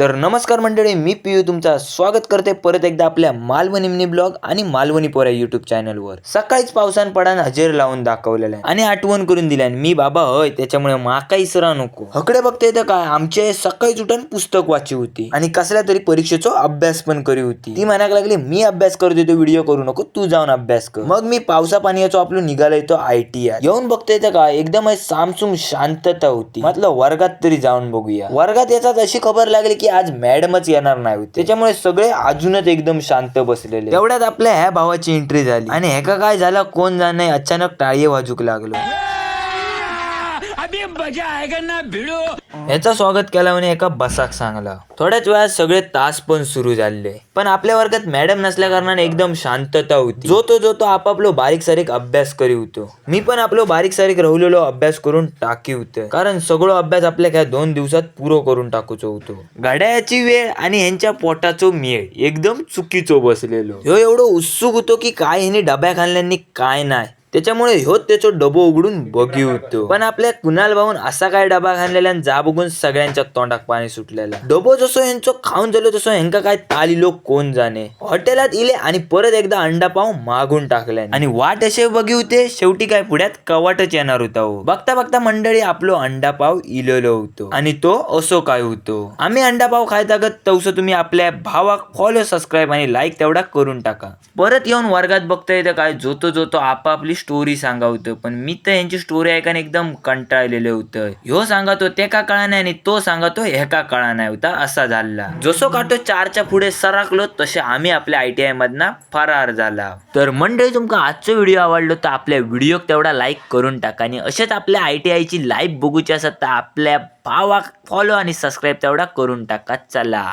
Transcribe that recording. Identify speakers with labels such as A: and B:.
A: तर नमस्कार मंडळी, मी पियू तुमचा स्वागत करते परत एकदा आपल्या मालवणी मिनी ब्लॉग आणि मालवणी पोरा युट्यूब चॅनलवर। सकाळीच पावसान पडान हजेर लावून दाखवलेला आहे आणि आठवण करून दिल्या मी बाबा होय, त्याच्यामुळे माका इसरा नको। हकडे बघते तर काय आमचे सकाळीच उठून पुस्तक वाची होती आणि कसल्या तरी परीक्षेचा अभ्यास पण करी होती। ती म्हणायला लागली मी अभ्यास करतो तो व्हिडिओ करू नको, तू जाऊन अभ्यास कर। मग मी पावसा पाण्याचो आपलं निघालोय तो ITI येऊन बघते तर काय एकदम सामसूम शांतता होती। म्हटलं वर्गात तरी जाऊन बघूया। वर्गात याचाच अशी खबर लागली की आज मॅडमच येणार नाही होती, त्याच्यामुळे सगळे अजूनच एकदम शांत बसलेले। तेवढ्यात आपल्या ह्या भावाची एंट्री झाली आणि ह्याका काय झालं कोण जाणे, अचानक टाळी वाजूक लागलो। अभी मजा आएगा ना भिडो। ह्याचा स्वागत केला म्हणे एका बसाक सांगला। थोड्याच वेळात सगळे तास पण सुरू झाले, पण आपल्या वर्गात मॅडम नसल्या कारणाने एकदम शांतता होती। जो तो आपापलो बारीक सारीक अभ्यास करी होतो। मी पण आपलो बारीक सारीक राहुलेलो अभ्यास करून टाकी होते, कारण सगळो अभ्यास आपल्या काय 2 दिवसात पुरो करून टाकूचो होतो। घड्याळाची वेळ आणि ह्यांच्या पोटाचो मेळ एकदम चुकीचो बसलेलो। ह्यो एवढं उत्सुक होतो की काय ह्याने डब्या खाल्ल्यांनी काय नाही, त्याच्यामुळे ह्यो त्याचा डबो उघडून बघी होतो। पण आपल्या कुणाल भाऊन असा काय डबा खाल्लेला जा बघून सगळ्यांच्या तोंडाक पाणी सुटलेला। डबो जसो ह्यांचो खाऊन झालो तसो ह्यांका काय ताली लोक कोण जाणे। हॉटेलात इले आणि परत एकदा अंडा पाव मागून टाकले आणि वाट असे बघी होते, शेवटी काय पुढ्यात कवाटच येणार होता। बघता बघता मंडळी आपलो अंडा पाव इलेलो होतो आणि तो असो काय होतो। आम्ही अंडा पाव खायता गत तवसं तुम्ही आपल्या भावाक फॉलो, सबस्क्राईब आणि लाईक तेवढा करून टाका। परत येऊन वर्गात बघता येतं काय जो आपापली स्टोरी सांगा होतं, पण मी तर यांची स्टोरी ऐकान एकदम कंटाळलेलं होतं। ह्यो सांगतो ते का कळा नाही आणि तो सांगतो हे का कळा नाही होता, असा झाला। जसो काटो 4च्या पुढे सरकलो तसे आम्ही आपल्या ITI मधना फरार झाला। तर मंडळी तुमका आजचा व्हिडिओ आवडलो तर आपल्या व्हिडिओक तेवढा लाईक करून टाका आणि असेच आपल्या ITI ची लाईव्ह बघूची असत तर आपल्या भावाक फॉलो आणि सबस्क्राईब तेवढा करून टाका। चला।